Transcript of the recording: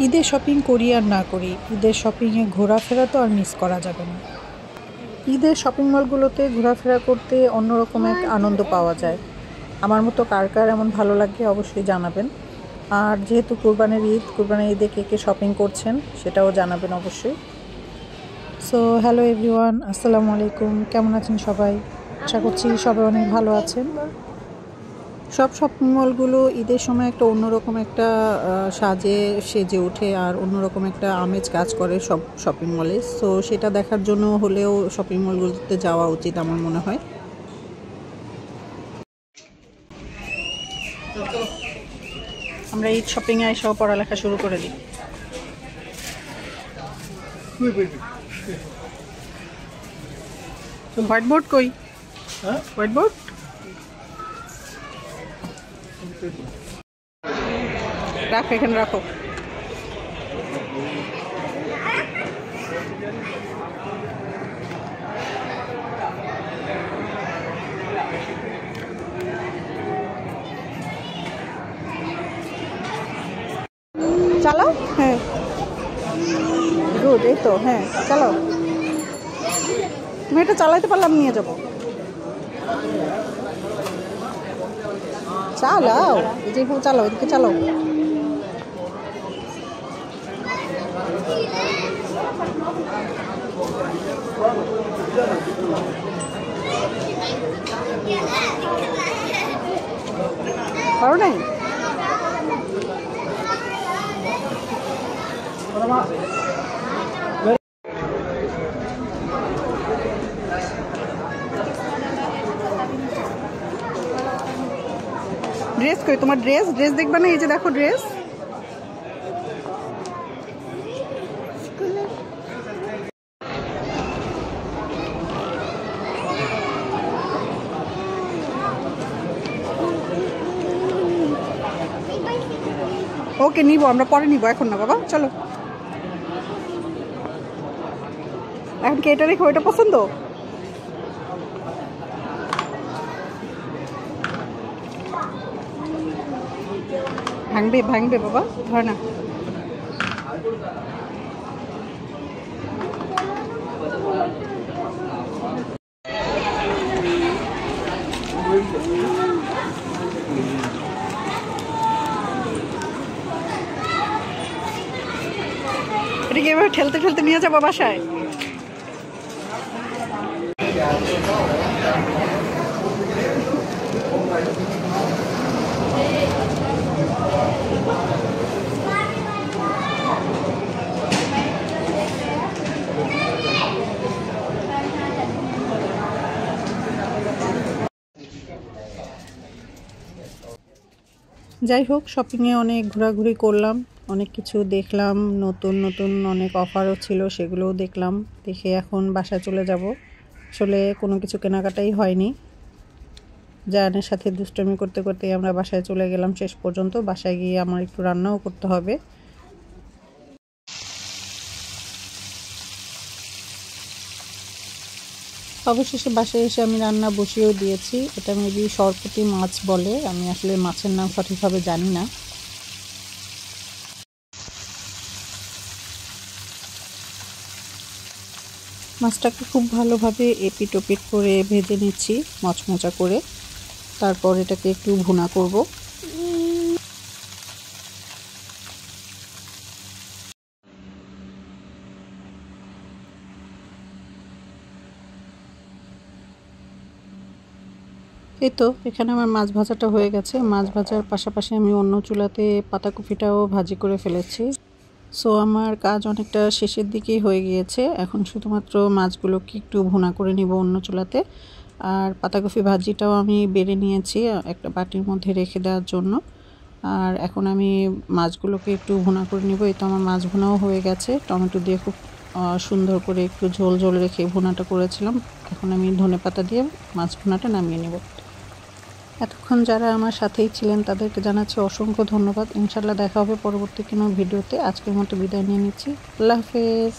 ঈদে শপিং করি আর না করি, ঈদের শপিংয়ে ঘোরাফেরা তো আর মিস করা যাবে না। ঈদের শপিং মলগুলোতে ঘোরাফেরা করতে অন্যরকম এক আনন্দ পাওয়া যায়। আমার মতো কার কার এমন ভালো লাগে অবশ্যই জানাবেন। আর যেহেতু কোরবানির ঈদে কে কে শপিং করছেন সেটাও জানাবেন অবশ্যই। সো হ্যালো এভরিওয়ান, আসসালামু আলাইকুম। কেমন আছেন সবাই? আশা করছি সবাই অনেক ভালো আছেন। সব শপিং মলগুলো ঈদের সময় একটা অন্যরকম একটা সেজে ওঠে আর অন্যরকম একটা আমেজ কাজ করে সব শপিং মলে। সো সেটা দেখার জন্য হলেও শপিং মলগুলোতে যাওয়া উচিত আমার মনে হয়। আমরা ঈদ শপিংয়ে এসেও পড়ালেখা শুরু করে দিই। হোয়াইট বোর্ড কই? হোয়াইট বোর্ড রাখো, এখানে রাখো। চালাও, হ্যাঁ গুড, এই তো, হ্যাঁ চালাও। তুমি এটা চালাইতে পারলাম, নিয়ে যাবো। চালাও, এই যে চালাও, এদিকে চালাও। পারো নাই? ড্রেস কই তোমার? ড্রেস দেখবে না? এই যে দেখো ড্রেস। ওকে নিব, আমরা পরে নিব, এখন না বাবা, চলো। এখন কি এটা রেখে ওইটা পছন্দ? ভাঙবে বাবা, ধর না। এটাকে এবার ঠেলতে নিয়ে যাবো বাসায়। যাই হোক, শপিংয়ে অনেক ঘোরাঘুরি করলাম, অনেক কিছু দেখলাম, নতুন অনেক অফারও ছিল, সেগুলোও দেখলাম। দেখে এখন বাসায় চলে যাব। আসলে কোনো কিছু কেনাকাটাই হয়নি। জায়ানের সাথে দুষ্টুমি করতে করতেই আমরা বাসায় চলে গেলাম। শেষ পর্যন্ত বাসায় গিয়ে আমার একটু রান্নাও করতে হবে। অবশেষে বাসায় এসে আমি রান্না বসিয়েও দিয়েছি। এটা মেবি সরপুঁটি মাছ বলে, আমি আসলে মাছের নাম সঠিকভাবে জানি না। মাছটাকে খুব ভালোভাবে এপিট ওপিট করে ভেজে নিচ্ছি, মচমচা করে। তারপর এটাকে একটু ভুনা করব। এই তো এখানে আমার মাছ ভাজাটা হয়ে গেছে। মাছ ভাজার পাশাপাশি আমি অন্য চুলাতে পাতাকপিটাও ভাজি করে ফেলেছি। সো আমার কাজ অনেকটা শেষের দিকেই হয়ে গিয়েছে। এখন শুধুমাত্র মাছগুলোকে একটু ভুনা করে নিব অন্য চুলাতে। আর পাতাকপি ভাজিটাও আমি বেড়ে নিয়েছি একটা বাটির মধ্যে রেখে দেওয়ার জন্য। আর এখন আমি মাছগুলোকে একটু ভুনা করে নিব। এই তো আমার মাছ ভুনাও হয়ে গেছে। টমেটো দিয়ে খুব সুন্দর করে একটু ঝোল রেখে ভুনাটা করেছিলাম। এখন আমি ধনেপাতা দিয়ে মাছ ভুনাটা নামিয়ে নেব। এতক্ষণ যারা আমার সাথেই ছিলেন তাদেরকে জানাচ্ছি অসংখ্য ধন্যবাদ। ইনশাআল্লাহ দেখা হবে পরবর্তী কোনো ভিডিওতে। আজকের মতো বিদায় নিয়ে নিচ্ছি। আল্লাহ হাফেজ।